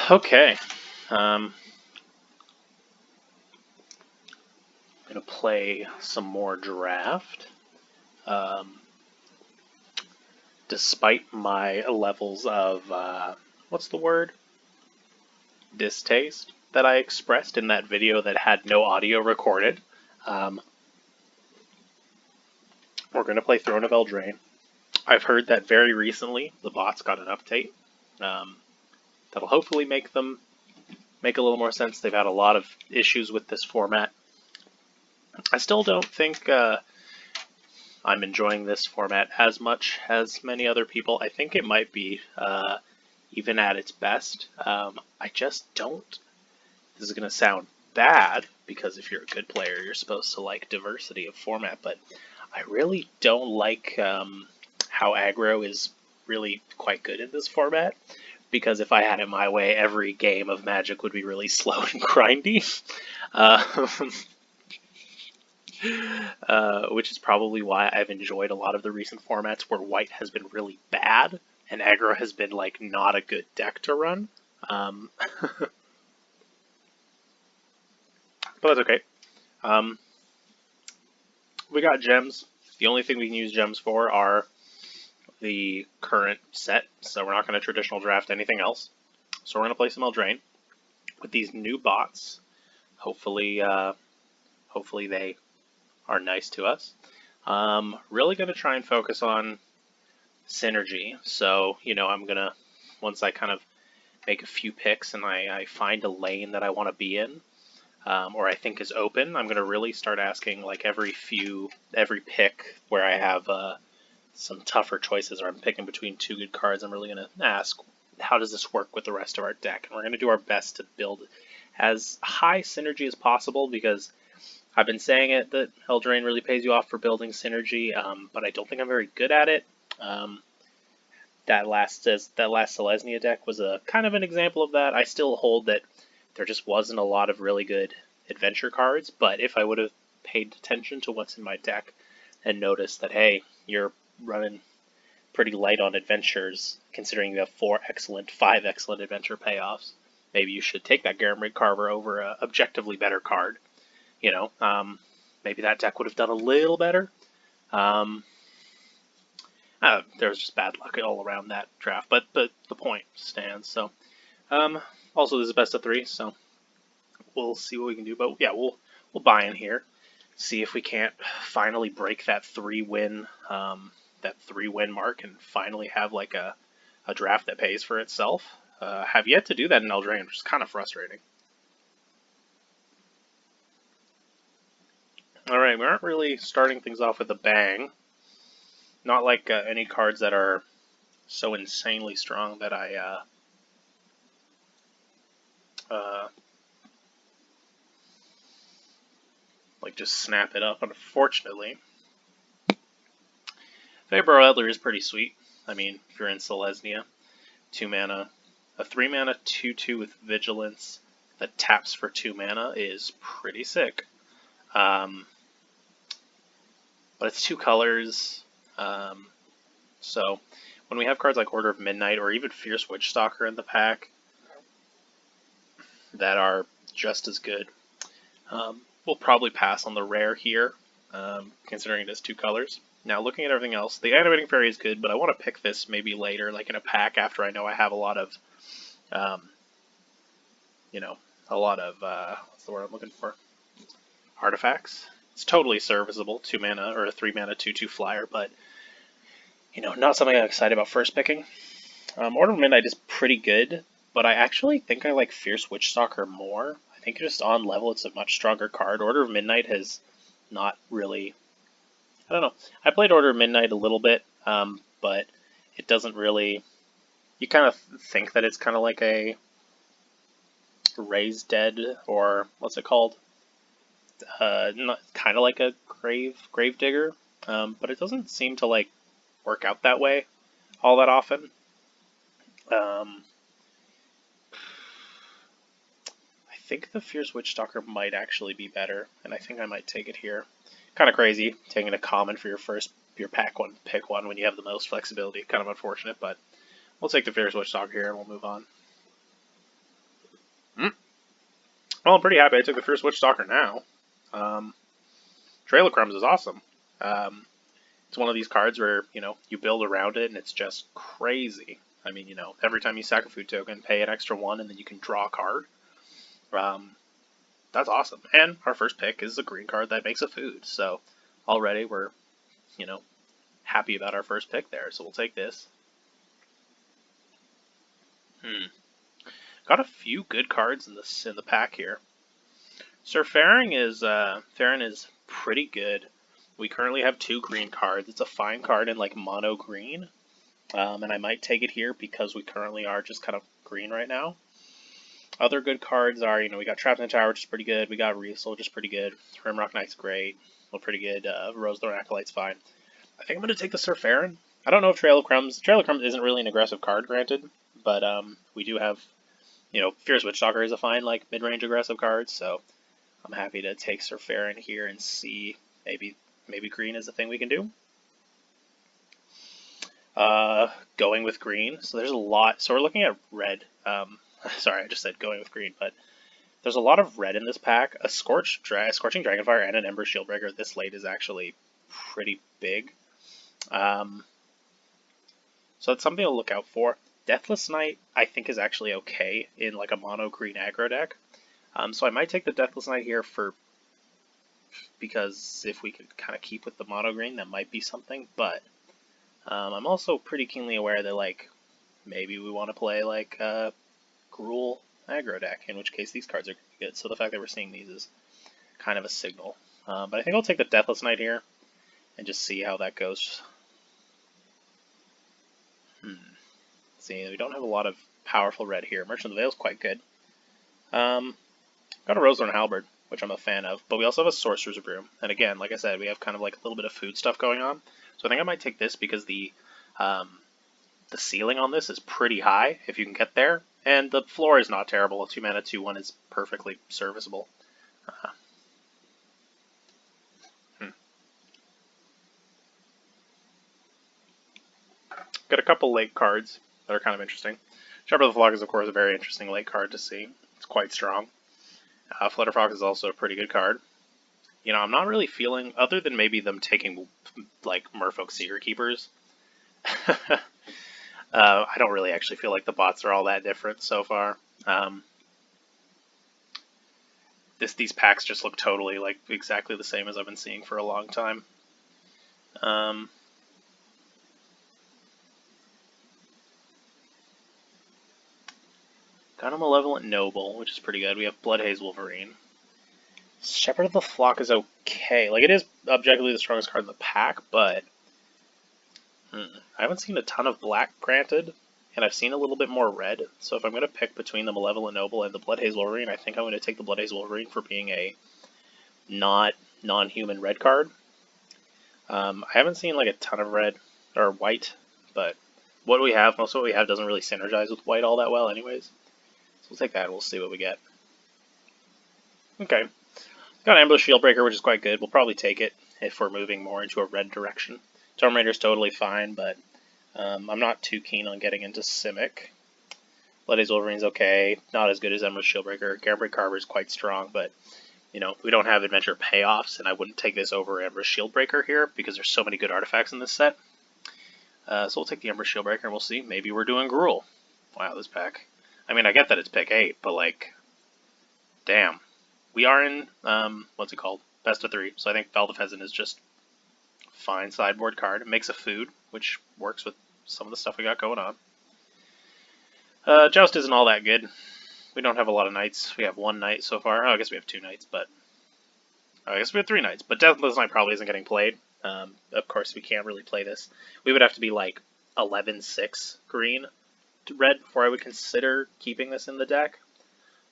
Okay. I'm going to play some more draft. Despite my levels of, what's the word? Distaste that I expressed in that video that had no audio recorded. We're going to play Throne of Eldraine. I've heard that very recently the bots got an update. That'll hopefully make them make a little more sense. They've had a lot of issues with this format. I still don't think I'm enjoying this format as much as many other people. I think it might be even at its best. I just don't. This is going to sound bad because if you're a good player, you're supposed to like diversity of format, but I really don't like how aggro is really quite good in this format. Because if I had it my way, every game of Magic would be really slow and grindy. Which is probably why I've enjoyed a lot of the recent formats where white has been really bad and aggro has been like not a good deck to run. But that's okay. We got gems. The only thing we can use gems for are the current set, so we're not going to traditional draft anything else. So we're going to play some Eldraine with these new bots. Hopefully they are nice to us. Really going to try and focus on synergy. So, I'm going to, once I kind of make a few picks and I find a lane that I want to be in, or I think is open, I'm going to really start asking like every pick where I have some tougher choices or I'm picking between two good cards, I'm really going to ask, how does this work with the rest of our deck? And we're going to do our best to build as high synergy as possible because I've been saying it that Eldraine really pays you off for building synergy, but I don't think I'm very good at it. That last Selesnya deck was a kind of an example of that. I still hold that there just wasn't a lot of really good adventure cards, but if I would have paid attention to what's in my deck and noticed that, hey, you're running pretty light on adventures, considering you have 5 excellent adventure payoffs, maybe you should take that Garamrig Carver over a objectively better card. Maybe that deck would have done a little better. There was just bad luck all around that draft, but the point stands. So, also this is best of 3, so we'll see what we can do. But yeah, we'll buy in here, see if we can't finally break that 3-win mark and finally have like a draft that pays for itself. Have yet to do that in Eldraine, which is kind of frustrating. Alright, we aren't really starting things off with a bang. Not like any cards that are so insanely strong that I like just snap it up, unfortunately. Vapor Elder is pretty sweet. I mean, if you're in Selesnya, 2 mana, a 3 mana 2/2 with Vigilance that taps for 2 mana is pretty sick. But it's 2 colors, so when we have cards like Order of Midnight or even Fierce Witchstalker in the pack that are just as good, we'll probably pass on the rare here, considering it is 2 colors. Now, looking at everything else, the Animating Fairy is good, but I want to pick this maybe later, like in a pack after I know I have a lot of, what's the word I'm looking for? Artifacts. It's totally serviceable, 2 mana or a 3 mana 2/2 flyer, but not something I'm excited about first picking. Order of Midnight is pretty good, but I actually think I like Fierce Witchstalker more. I think just on level it's a much stronger card. Order of Midnight has not really, I don't know. I played Order of Midnight a little bit, but it doesn't really, you kind of think that it's kind of like a Raised Dead, or what's it called? Kind of like a Gravedigger, but it doesn't seem to like work out that way all that often. I think the Fierce Witchstalker might actually be better, and I think I might take it here. Kind of crazy taking a common for your pick one when you have the most flexibility. Kind of unfortunate, but we'll take the Fierce Witchstalker here and we'll move on. Well, I'm pretty happy I took the first Witchstalker now. Trail of Crumbs is awesome. It's one of these cards where, you build around it and it's just crazy. I mean, every time you sack a food token, pay an extra 1 and then you can draw a card. That's awesome. And our first pick is a green card that makes a food. So already we're, happy about our first pick there. So we'll take this. Got a few good cards in the pack here. Sir Farron is pretty good. We currently have 2 green cards. It's a fine card in like mono green. And I might take it here because we currently are just kind of green right now. Other good cards are, we got Trapped in the Tower, which is pretty good. We got Reasel, which is pretty good. Rimrock Knight's great. Well, pretty good. Rosethorn Acolyte's fine. I think I'm going to take the Sir Farron. I don't know if Trail of Crumbs isn't really an aggressive card, granted. But we do have, Fierce Witchstalker is a fine, like, mid-range aggressive card. So I'm happy to take Sir Farron here and see maybe green is the thing we can do. Going with green. So there's a lot. So we're looking at red. Sorry, I just said going with green, but there's a lot of red in this pack. A Scorching Dragonfire and an Ember Shieldbreaker this late is actually pretty big. So that's something to look out for. Deathless Knight, I think, is actually okay in like a mono green aggro deck. So I might take the Deathless Knight here because if we could kind of keep with the mono green, that might be something. But I'm also pretty keenly aware that like maybe we want to play like Gruul aggro deck, in which case these cards are good. So the fact that we're seeing these is kind of a signal. But I think I'll take the Deathless Knight here and just see how that goes. See, we don't have a lot of powerful red here. Merchant of the Veil is quite good. Got a Rosethorn Halberd, which I'm a fan of, but we also have a Sorcerer's Broom. And again, like I said, we have kind of like a little bit of food stuff going on. So I think I might take this because the ceiling on this is pretty high, if you can get there. And the floor is not terrible. A 2-mana 2/1 is perfectly serviceable. Got a couple late cards that are kind of interesting. Shepherd of the Flock is, of course, a very interesting late card to see. It's quite strong. Flutterfox is also a pretty good card. I'm not really feeling, other than maybe them taking, like, Merfolk Secretkeepers. I don't really actually feel like the bots are all that different so far. These packs just look totally, like, exactly the same as I've been seeing for a long time. Got a Malevolent Noble, which is pretty good. We have Bloodhaze Wolverine. Shepherd of the Flock is okay. Like, it is objectively the strongest card in the pack, but I haven't seen a ton of black, granted, and I've seen a little bit more red. So if I'm going to pick between the Malevolent Noble and the Bloodhaze Wolverine, I think I'm going to take the Bloodhaze Wolverine for being a not non-human red card. I haven't seen like a ton of red or white, but most of what we have doesn't really synergize with white all that well anyways. So we'll take that and we'll see what we get. Okay. Got Ambush Shieldbreaker, which is quite good. We'll probably take it if we're moving more into a red direction. Storm Raider's totally fine, but I'm not too keen on getting into Simic. Bloodhaze Wolverine's okay. Not as good as Emerald Shieldbreaker. Garenbreak Carver is quite strong, but we don't have adventure payoffs, and I wouldn't take this over Ember Shieldbreaker here because there's so many good artifacts in this set. So we'll take the Ember Shieldbreaker and we'll see. Maybe we're doing Gruul. Wow, this pack. I mean, I get that it's pick 8, but like, damn. We are in, what's it called? Best of 3. So I think Val the Pheasant is just a fine sideboard card. It makes a food, which works with some of the stuff we got going on. Joust isn't all that good. We don't have a lot of knights. We have 1 knight so far. Oh, I guess we have 2 knights, but... I guess we have 3 knights, but Deathless Knight probably isn't getting played. Of course, we can't really play this. We would have to be like 11-6 green to red before I would consider keeping this in the deck.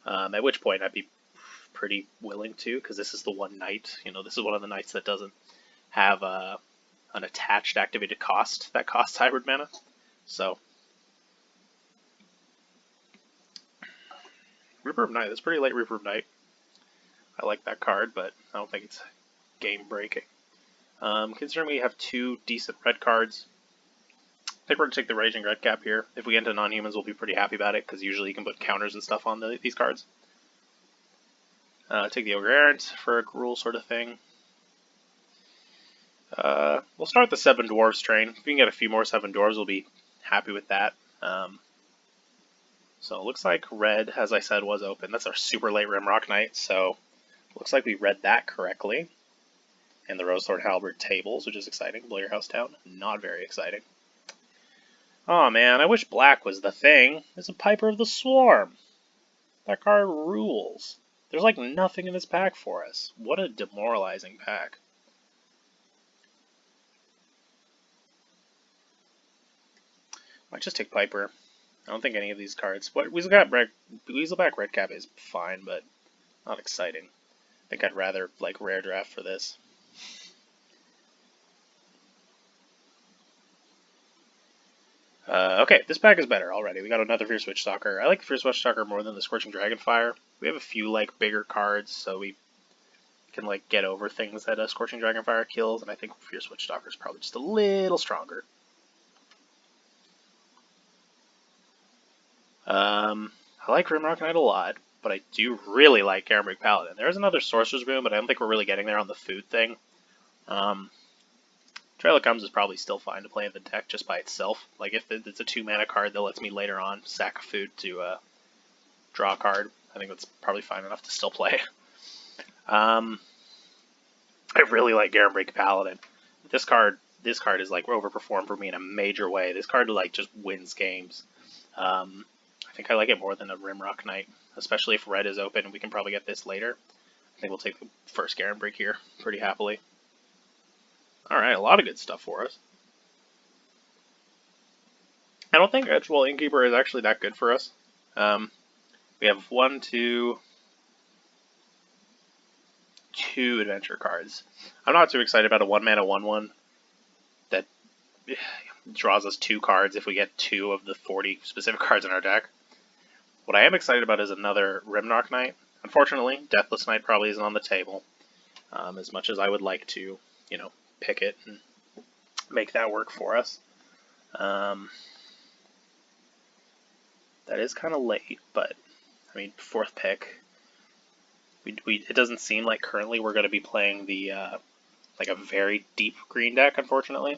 At which point I'd be pretty willing to, because this is the 1 knight. This is one of the knights that doesn't have an attached activated cost that costs hybrid mana. So... Reaper of Night. That's pretty late Reaper of Night. I like that card, but I don't think it's game-breaking. Considering we have 2 decent red cards, I think we're going to take the Raging Redcap here. If we get into non-humans, we'll be pretty happy about it, because usually you can put counters and stuff on these cards. Take the Ogre Errant for a Gruul sort of thing. We'll start the 7 Dwarves train. If we can get a few more 7 Dwarves, we'll be happy with that. So it looks like red, as I said, was open. That's our super late Rimrock Knight, so it looks like we read that correctly. And the Rosethorn Halberd tables, which is exciting. Blair House Town, not very exciting. Oh man, I wish black was the thing. It's a Piper of the Swarm. That card rules. There's like nothing in this pack for us. What a demoralizing pack. Might just take Piper. I don't think any of these cards. What Weaselback Redcap is fine, but not exciting. I think I'd rather like rare draft for this. Okay, this pack is better already. We got another Fierce Witchstalker. I like the Fierce Witchstalker more than the Scorching Dragonfire. We have a few like bigger cards, so we can like get over things that a Scorching Dragonfire kills, and I think Fierce Witchstalker is probably just a little stronger. I like Rimrock Knight a lot, but I do really like Garenbrig Paladin. There's another Sorcerer's Boon, but I don't think we're really getting there on the food thing. Trail of Comes is probably still fine to play in the deck just by itself. Like if it's a 2-mana card that lets me later on sack food to draw a card, I think that's probably fine enough to still play. I really like Garenbrig Paladin. This card is like overperformed for me in a major way. This card like just wins games. I think I like it more than a Rimrock Knight, especially if red is open and we can probably get this later. I think we'll take the first Garenbrig here pretty happily. Alright, a lot of good stuff for us. I don't think Edgewall Innkeeper is actually that good for us. We have 2 adventure cards. I'm not too excited about a 1-mana 1/1 that draws us 2 cards if we get 2 of the 40 specific cards in our deck. What I am excited about is another Rimrock Knight. Unfortunately, Deathless Knight probably isn't on the table. As much as I would like to, you know, pick it and make that work for us. That is kind of late, but I mean, 4th pick. It doesn't seem like currently we're going to be playing the like a very deep green deck, unfortunately.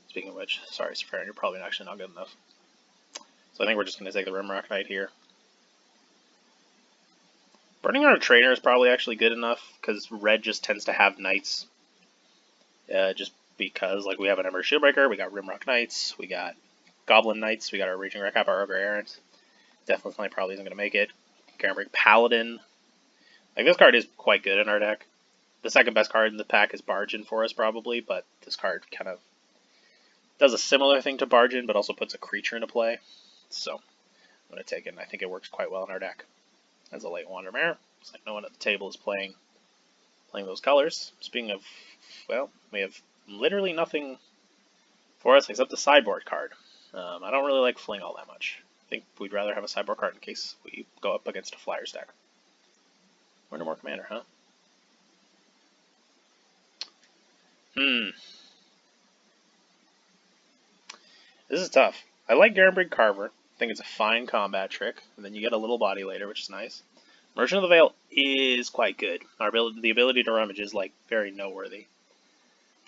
Speaking of which, sorry, Safarian, you're probably actually not good enough. So I think we're just going to take the Rimrock Knight here. Burning our Trainer is probably actually good enough, because red just tends to have Knights. Just because, like, we have an Ember Shieldbreaker, we got Rimrock Knights, we got Goblin Knights, we got our Raging Redcap, our Ogre Errant. Deathless Knight probably isn't going to make it. Garenbrig Paladin. Like, this card is quite good in our deck. The second best card in the pack is Bargain for us, probably, but this card kind of does a similar thing to Bargain, but also puts a creature into play. So, I'm going to take it, and I think it works quite well in our deck. As a late Wandermare, looks like no one at the table is playing those colors. Speaking of, well, we have literally nothing for us except the sideboard card. I don't really like Fling all that much. I think we'd rather have a sideboard card in case we go up against a Flyers deck. Or no more Commander, huh? This is tough. I like Garenbrig Carver. I think it's a fine combat trick. And then you get a little body later, which is nice. Merchant of the Veil is quite good. The ability to rummage is like very noteworthy.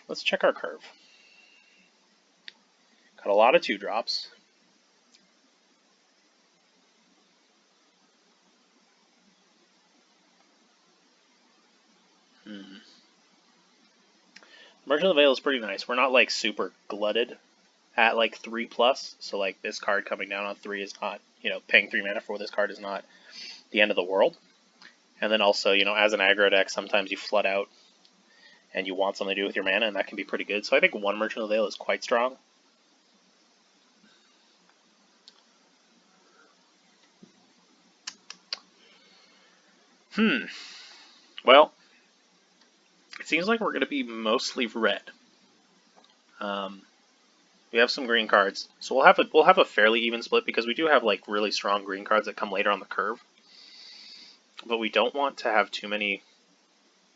Let's check our curve. Got a lot of 2-drops. Merchant of the Veil is pretty nice. We're not like super glutted at like 3+, so like this card coming down on 3 is not, you know, paying 3 mana for this card is not the end of the world. And then also, you know, as an aggro deck, sometimes you flood out and you want something to do with your mana, and that can be pretty good. So I think 1 Merchant of the Veil is quite strong. Well, it seems like we're going to be mostly red. We have some green cards, so we'll have a fairly even split because we do have like really strong green cards that come later on the curve. But we don't want to have too many.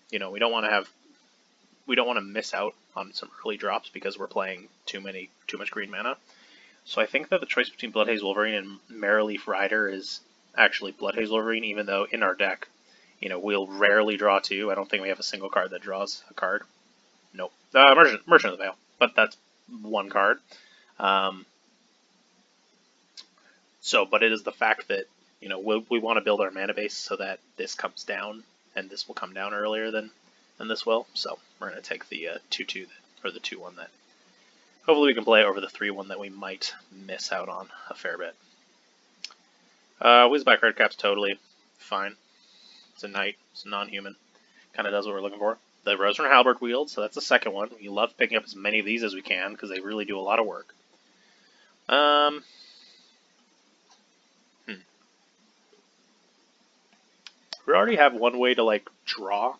You know, we don't want to miss out on some early drops because we're playing too much green mana. So I think that the choice between Bloodhaze Wolverine and Merreleaf Rider is actually Bloodhaze Wolverine, even though in our deck You know, we'll rarely draw 2. I don't think we have a single card that draws a card. Nope. Merchant of the Veil, but that's 1 card. But it is the fact that, you know, we want to build our mana base so that this comes down, and this will come down earlier than this will. So we're going to take the 2/2, or the 2/1 that hopefully we can play over the 3/1 that we might miss out on a fair bit. Whizback red cap's totally fine. It's a knight. It's non-human. Kind of does what we're looking for. The Rosethorn Halberd wield, so that's the second one. We love picking up as many of these as we can because they really do a lot of work. We already have one way to, like, draw.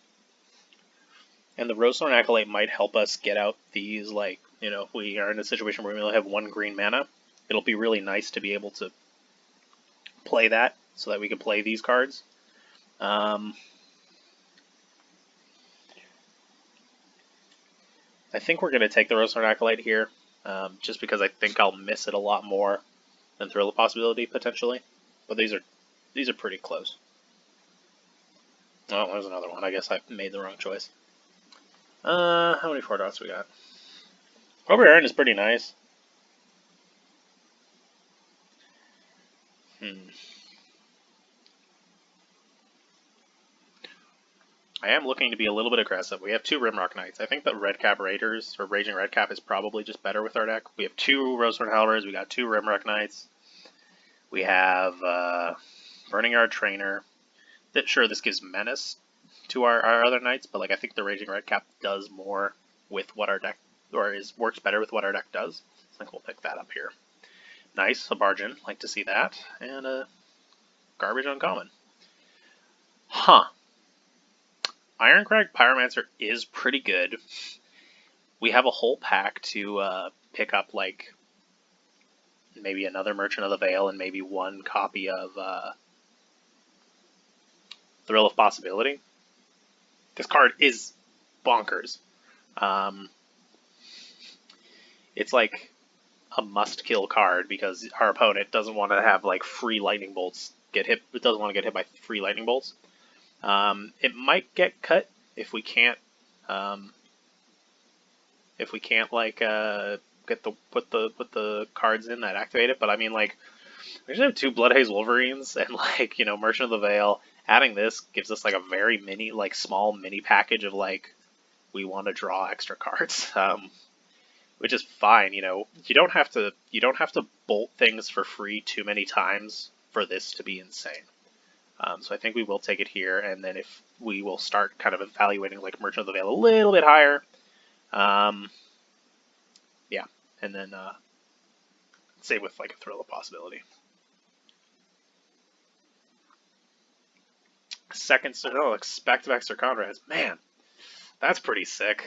And the Rosethorn Acolyte might help us get out these, like, you know, if we are in a situation where we only have 1 green mana, it'll be really nice to be able to play that so that we can play these cards. I think we're going to take the Rosethorn Acolyte here, just because I think I'll miss it a lot more than Thrill of Possibility, potentially. But these are pretty close. Oh, there's another one. I guess I made the wrong choice. How many 4-dots we got? Overearn is pretty nice. I am looking to be a little bit aggressive. We have 2 Rimrock Knights. I think that Redcap Raiders, or Raging Redcap, is probably just better with our deck. We have 2 Rosethorn Halberds. We got 2 Rimrock Knights. We have Burning Yard Trainer. Sure, this gives menace to our other knights, but like I think the Raging Redcap does more with what our deck, or works better with what our deck does. I think we'll pick that up here. Nice, a Bargain, like to see that, and a garbage uncommon. Huh. Ironcrag Pyromancer is pretty good. We have a whole pack to pick up, like maybe another Merchant of the Veil and maybe 1 copy of Thrill of Possibility. This card is bonkers. It's like a must-kill card because our opponent doesn't want to have like free lightning bolts get hit. It doesn't want to get hit by free lightning bolts. It might get cut if we can't like put the cards in that activate it. But I mean, like, we just have 2 Bloodhaze Wolverines and, like, you know, Merchant of the Veil. Adding this gives us like a very mini, like small mini package of like we want to draw extra cards, which is fine. You know, you don't have to bolt things for free too many times for this to be insane. So I think we will take it here, and then if we will start kind of evaluating like Merchant of the Veil a little bit higher, yeah, and then same with like a Thrill of Possibility. Second, back-to-back Conrads. Man, that's pretty sick.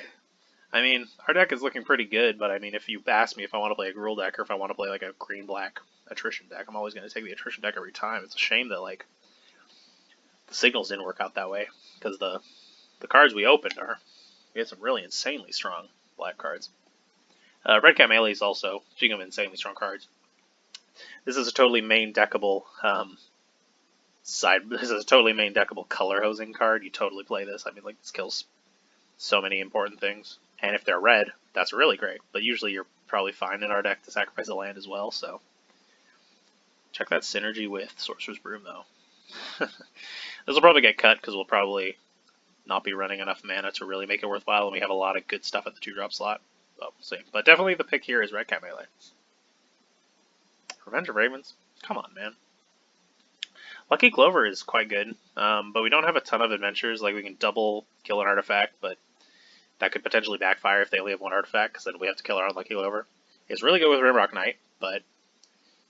I mean, our deck is looking pretty good, but I mean, if you ask me if I want to play a Gruul deck or if I want to play like a green-black attrition deck, I'm always going to take the attrition deck every time. It's a shame that like the signals didn't work out that way, because the cards we opened we had some really insanely strong black cards. Red Cat Melee is also, speaking of insanely strong cards, this is a totally main deckable this is a totally main deckable color hosing card. You totally play this. I mean, like, this kills so many important things. And if they're red, that's really great. But usually you're probably fine in our deck to sacrifice a land as well, so check that synergy with Sorcerer's Broom, though. This will probably get cut because we'll probably not be running enough mana to really make it worthwhile, and we have a lot of good stuff at the 2-drop slot. Well, we'll see. But definitely the pick here is Red Cat Melee. Revenge of Ravens? Come on, man. Lucky Clover is quite good, but we don't have a ton of adventures. Like, we can double kill an artifact, but that could potentially backfire if they only have 1 artifact, because then we have to kill our Unlucky Clover. It's really good with Rimrock Knight, but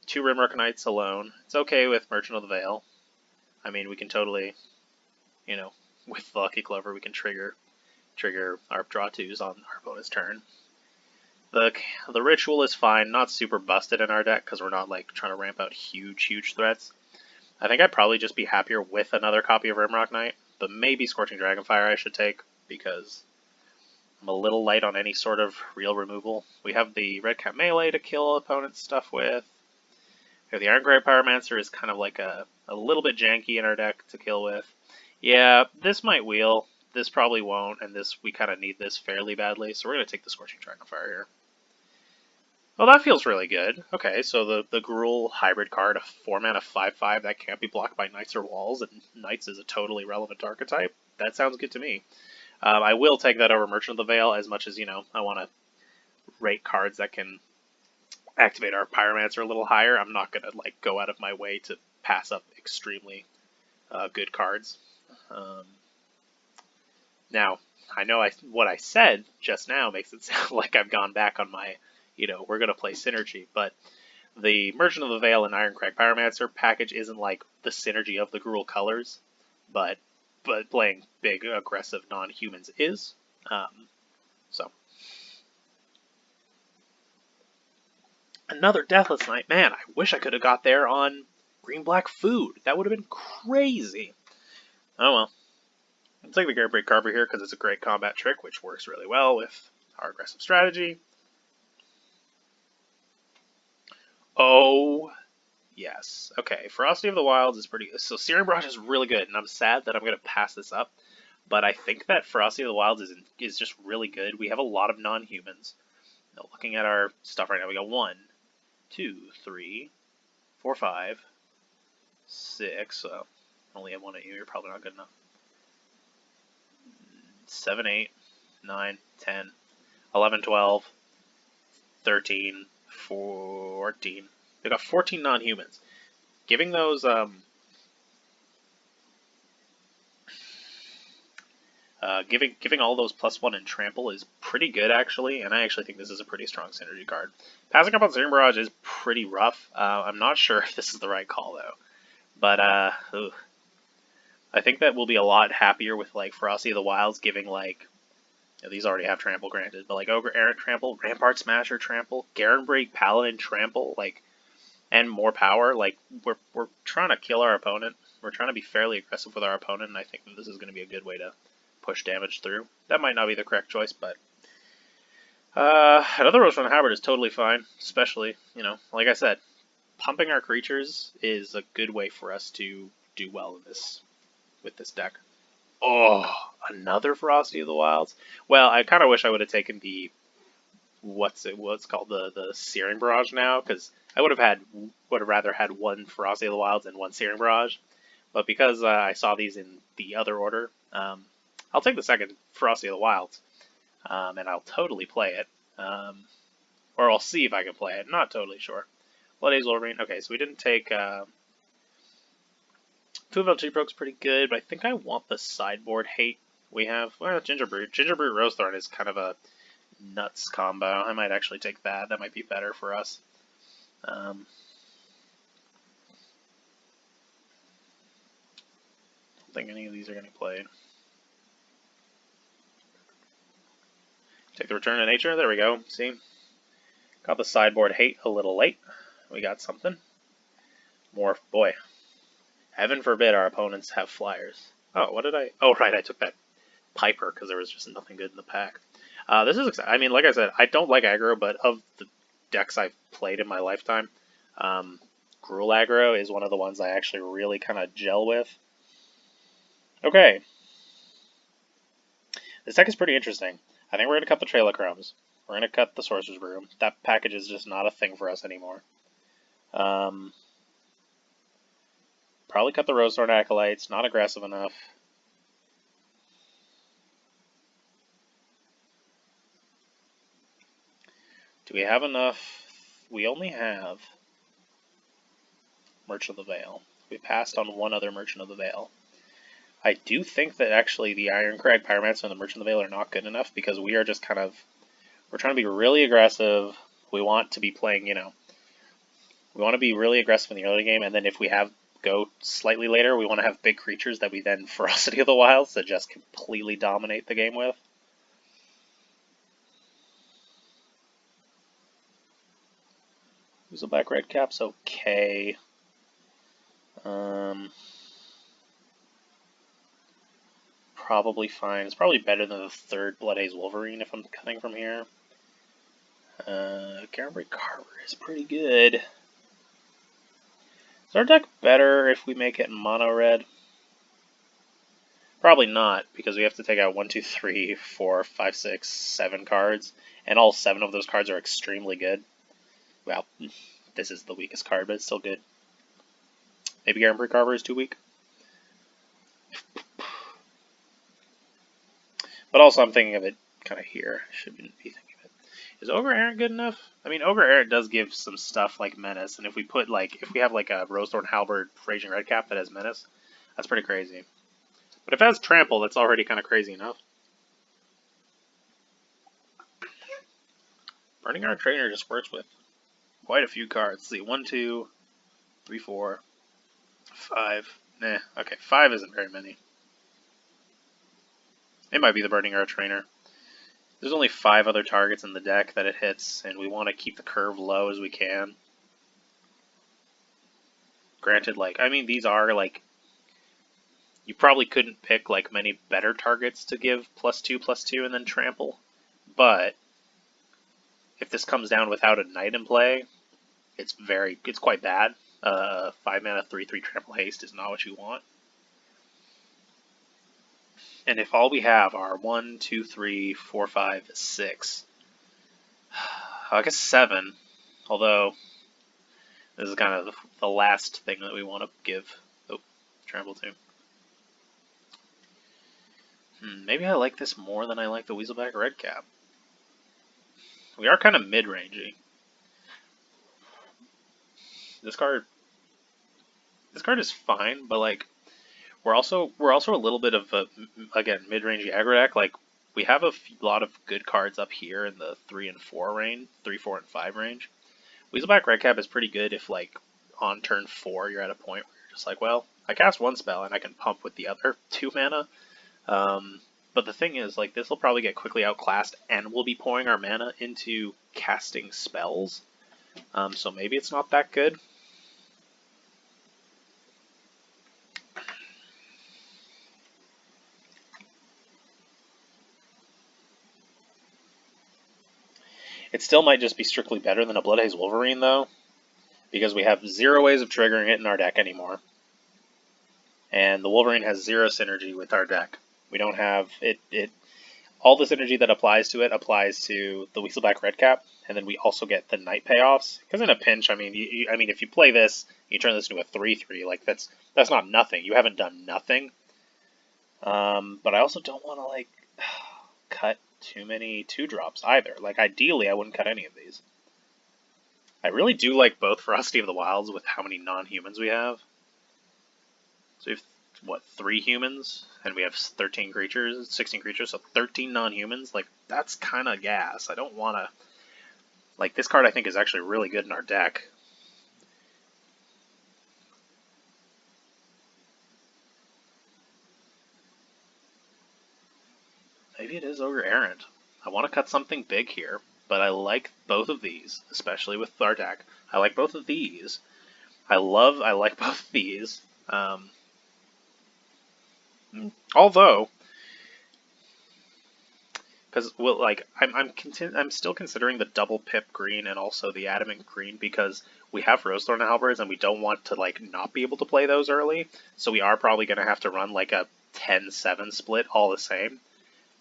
2 Rimrock Knights alone. It's okay with Merchant of the Veil. I mean, we can totally, you know, with the Lucky Clover, we can trigger our draw 2s on our opponent's turn. The Ritual is fine, not super busted in our deck, because we're not, like, trying to ramp out huge threats. I think I'd probably just be happier with another copy of Rimrock Knight, but maybe Scorching Dragonfire I should take, because I'm a little light on any sort of real removal. We have the Red Cat Melee to kill opponent's stuff with. We have the Ironcrag Pyromancer is kind of like a little bit janky in our deck to kill with. Yeah, this might wheel. This probably won't, and this we kind of need this fairly badly, so we're going to take the Scorching Dragonfire here. Well, that feels really good. Okay, so the Gruul hybrid card, a 4-mana 5/5 that can't be blocked by Knights or Walls, and Knights is a totally relevant archetype. That sounds good to me. I will take that over Merchant of the Veil, as much as, I want to rate cards that can activate our Pyromancer a little higher. I'm not going to go out of my way to pass up extremely good cards. Now, I know what I said just now makes it sound like I've gone back on my, we're going to play Synergy, but the Merchant of the Veil and Ironcrag Pyromancer package isn't like the synergy of the Gruul colors, but playing big, aggressive non-humans is. So. Another Deathless Knight. Man, I wish I could have got there on green-black food. That would have been crazy. Oh well. I'll take the Garebreak Carver here because it's a great combat trick, which works really well with our aggressive strategy. Oh, yes. Okay, Ferocity of the Wilds is pretty good. So Searing Barrage is really good, and I'm sad that I'm going to pass this up. But I think that Ferocity of the Wilds is just really good. We have a lot of non-humans. Now, looking at our stuff right now, we got 1, 2, 3, 4, 5, 6. So only have one of you. You're probably not good enough. 7, 8, 9, 10, 11, 12, 13, 14. They got 14 non-humans. Giving those giving all those +1 in Trample is pretty good, actually, and I actually think this is a pretty strong synergy card. Passing up on Searing Barrage is pretty rough. I'm not sure if this is the right call, though. But, I think that we'll be a lot happier with, Ferocity of the Wilds giving, these already have Trample granted, but, Ogre Errant Trample, Rampart Smasher Trample, Garenbreak Paladin Trample, and more power. We're trying to kill our opponent. We're trying to be fairly aggressive with our opponent, and I think that this is going to be a good way to push damage through. That might not be the correct choice, but another Rosethorn Halberd is totally fine, especially, like I said, pumping our creatures is a good way for us to do well in with this deck. Oh, another Ferocity of the Wilds. Well, I kind of wish I would have taken the what's called the Searing Barrage now, because I would have rather had one Ferocity of the Wilds and one Searing Barrage, but because I saw these in the other order, I'll take the second Ferocity of the Wilds, and I'll totally play it, or I'll see if I can play it. Not totally sure. Blood Haze Wolverine. Okay, so we didn't take. 2 of G-Pro's pretty good, but I think I want the sideboard hate we have. Well, Gingerbrute. Gingerbrute Rosethorn is kind of a nuts combo. I might actually take that. That might be better for us. I don't think any of these are going to play. Take the Return to Nature. There we go. See? Got the sideboard hate a little late. We got something. More. Boy. Heaven forbid our opponents have flyers. Oh, what did I... Oh, right, I took that Piper because there was just nothing good in the pack. This is exciting. I mean, like I said, I don't like aggro, but of the decks I've played in my lifetime, Gruul aggro is one of the ones I actually really kind of gel with. Okay. This deck is pretty interesting. I think we're going to cut the Trail of Chromes. We're going to cut the Sorcerer's Brew. That package is just not a thing for us anymore. Probably cut the Rosethorn Acolytes. Not aggressive enough. Do we have enough? We only have Merchant of the Veil. We passed on one other Merchant of the Veil. I do think that actually the Ironcrag Pyromancer and the Merchant of the Veil are not good enough because we are just kind of... We're trying to be really aggressive. We want to be playing, we want to be really aggressive in the early game, and then if we go slightly later, we want to have big creatures that we then Ferocity of the Wilds to just completely dominate the game with. Use a black red cap's okay. Probably fine. It's probably better than the third Blood Haze Wolverine if I'm cutting from here. Garenbreak Carver is pretty good. Is our deck better if we make it mono red? Probably not, because we have to take out 1, 2, 3, 4, 5, 6, 7 cards, and all 7 of those cards are extremely good. Well, this is the weakest card, but it's still good. Maybe Guaranteed Carver is too weak. But also I'm thinking of it kind of here. Shouldn't be thinking of it. Is Ogre Errant good enough? I mean, Ogre Errant does give some stuff like Menace, and if we put if we have like a Rosethorn Halberd Raging Redcap that has Menace, that's pretty crazy. But if it has Trample, that's already kind of crazy enough. Burning Our Trainer just works with quite a few cards. Let's see, 1, 2, 3, 4, 5. Nah, okay, 5 isn't very many. It might be the Burning Our Trainer. There's only 5 other targets in the deck that it hits, and we want to keep the curve low as we can. Granted, I mean, these are, you probably couldn't pick, many better targets to give +2/+2 and then Trample. But if this comes down without a Knight in play, it's quite bad. 5 mana, 3/3 Trample Haste is not what you want. And if all we have are 1, 2, 3, 4, 5, 6, I guess 7, although this is kind of the last thing that we want to give Trample to. Maybe I like this more than I like the Weaselback Redcap. We are kind of mid-rangey. This card is fine, but we're also a little bit of a, again, mid-rangey aggro deck. We have a lot of good cards up here in the 3 and 4 range, 3, 4, and 5 range. Weaselback Redcap is pretty good if on turn 4 you're at a point where you're just well, I cast 1 spell and I can pump with the other 2 mana. But the thing is, this will probably get quickly outclassed, and we'll be pouring our mana into casting spells. So maybe it's not that good. It still might just be strictly better than a Bloodhaze Wolverine, though, because we have 0 ways of triggering it in our deck anymore. And the Wolverine has 0 synergy with our deck. We don't have it. All the synergy that applies to it applies to the Weaselback Redcap, and then we also get the Knight payoffs. Because in a pinch, I mean, if you play this, you turn this into a 3/3. That's not nothing. You haven't done nothing. But I also don't want to cut too many 2-drops either. Ideally, I wouldn't cut any of these. I really do like both Ferocity of the Wilds with how many non-humans we have. So we have, what, 3 humans? And we have 13 creatures, 16 creatures, so 13 non-humans? That's kind of gas. I don't want to... this card I think is actually really good in our deck. Maybe it is Ogre Errant. I want to cut something big here, but I like both of these, especially with our deck. I like both of these. I like both of these. Although, because I'm still considering the double pip green and also the adamant green because we have Rosethorn Halberds and we don't want to not be able to play those early. So we are probably going to have to run a 10-7 split all the same.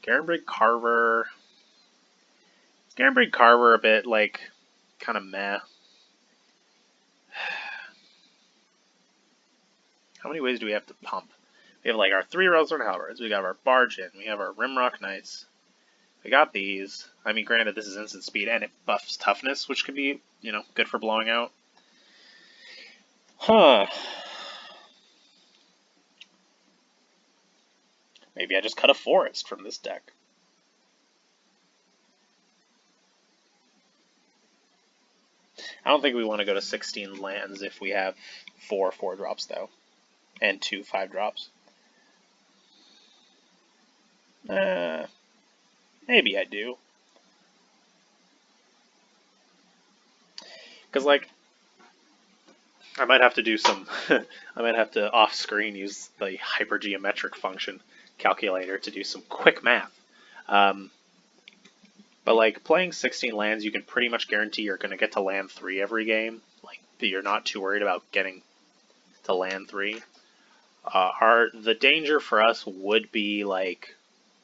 Guaranteed Carver. Guaranteed Carver a bit kind of meh. How many ways do we have to pump? We have our 3 Rosethorn Halberds, we got our Barge in, we have our Rimrock Knights. We got these. I mean, granted, this is instant speed, and it buffs toughness, which could be, good for blowing out. Huh. Maybe I just cut a forest from this deck. I don't think we want to go to 16 lands if we have 4 4-drops, though. And 2 5-drops. Maybe I do. Because, I might have to do some... I might have to, off-screen, use the hypergeometric function calculator to do some quick math. But, playing 16 lands, you can pretty much guarantee you're going to get to land 3 every game. You're not too worried about getting to land 3. The danger for us would be like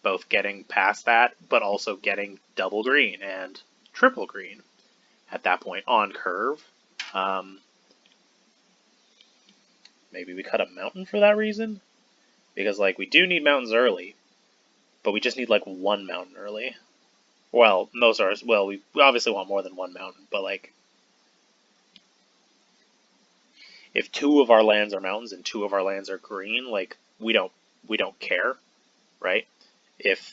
both getting past that, but also getting double green and triple green at that point on curve. Maybe we cut a mountain for that reason, because like we do need mountains early, but we just need like one mountain early. Well, most are. Well, we obviously want more than one mountain, but like if two of our lands are mountains and two of our lands are green, like we don't care, right? If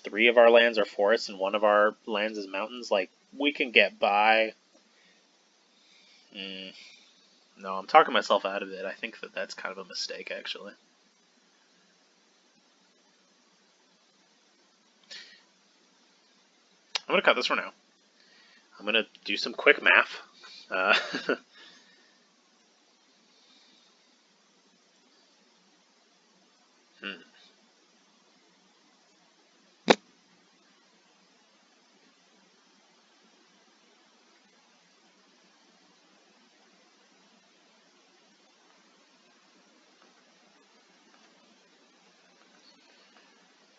three of our lands are forests and one of our lands is mountains, like we can get by. No, I'm talking myself out of it. I think that that's kind of a mistake, actually. I'm gonna cut this for now. I'm gonna do some quick math.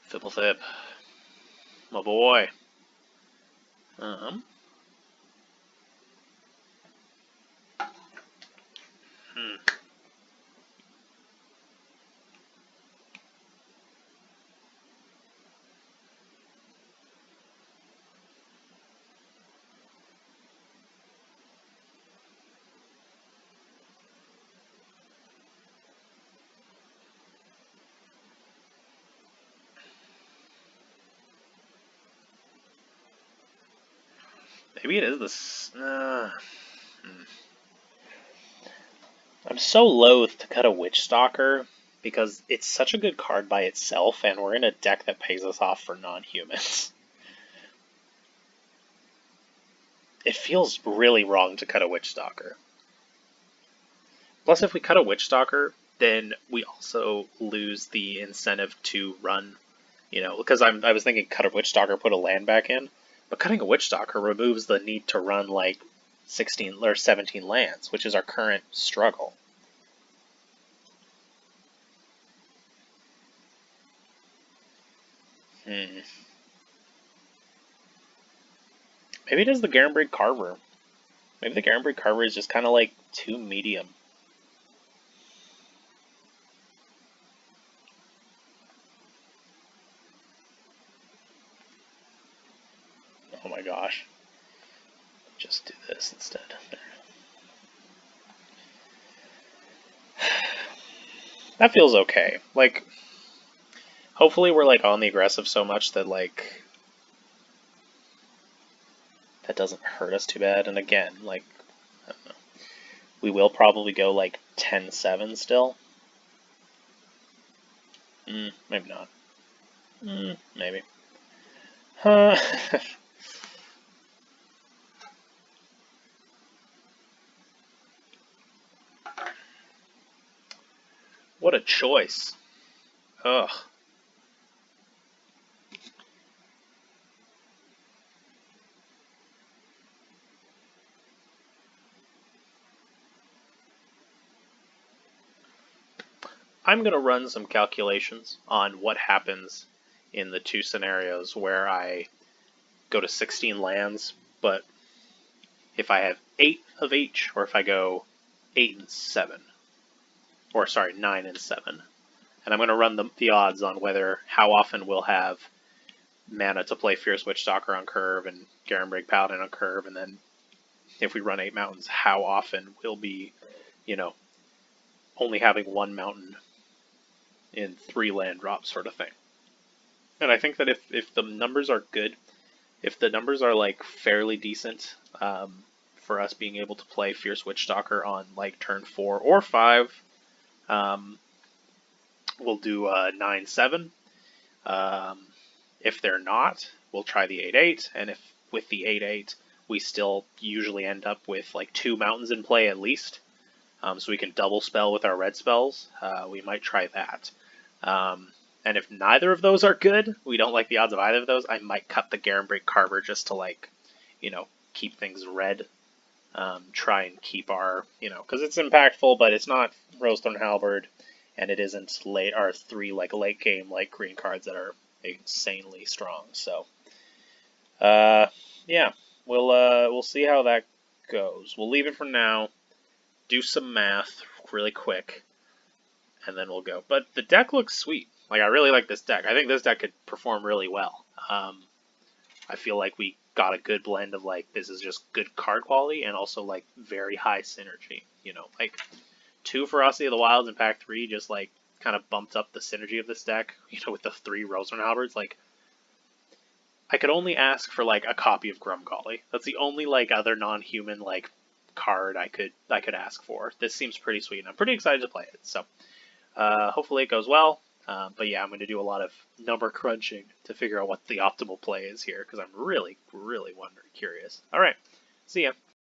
Fibblethip. My boy. Maybe it is this. I'm so loath to cut a Witch Stalker because it's such a good card by itself, and we're in a deck that pays us off for non-humans. It feels really wrong to cut a Witch Stalker. Plus, if we cut a Witch Stalker, then we also lose the incentive to run, because I was thinking cut a Witch Stalker, put a land back in, but cutting a Witch Stalker removes the need to run like 16 or 17 lands, which is our current struggle. Maybe it is the Garenbrig Carver. Maybe the Garenbrig Carver is just kind of like too medium. Oh my gosh. Just do this instead. There. That feels okay. Like, hopefully we're like on the aggressive so much that like that doesn't hurt us too bad. And again, like, I don't know. We will probably go like 10-7 still. Maybe not. Maybe. What a choice. Ugh. I'm going to run some calculations on what happens in the two scenarios where I go to 16 lands, but if I have 8 of each, or if I go 8 and 7, or sorry, 9 and 7. And I'm going to run the odds on how often we'll have mana to play Fierce Witch Stalker on curve and Garenbrig Paladin on curve, and then if we run 8 mountains, how often we'll be, only having 1 mountain in 3 land drops sort of thing. And I think that if the numbers are good, if the numbers are like fairly decent for us being able to play Fierce Witch Stalker on like turn 4 or 5, we'll do 9-7. If they're not, we'll try the 8-8, and if with the 8-8 we still usually end up with like 2 mountains in play at least, so we can double spell with our red spells, we might try that. And if neither of those are good, we don't like the odds of either of those, I might cut the Garenbrig Carver just to like, keep things red. try and keep our, because it's impactful, but it's not Rosethorn Halberd, and it isn't our 3 late game green cards that are insanely strong. So, yeah, we'll see how that goes. We'll leave it for now. Do some math really quick, and then we'll go. But the deck looks sweet. I really like this deck. I think this deck could perform really well. I feel like we got a good blend of this is just good card quality and also very high synergy. 2 Ferocity of the Wilds in pack 3 just kind of bumped up the synergy of this deck. With the 3 Rosethorn Halberds. I could only ask for a copy of Grumgully. That's the only other non-human card I could ask for. This seems pretty sweet, and I'm pretty excited to play it. So hopefully it goes well. But yeah, I'm going to do a lot of number crunching to figure out what the optimal play is here, because I'm really, really curious. All right, see ya.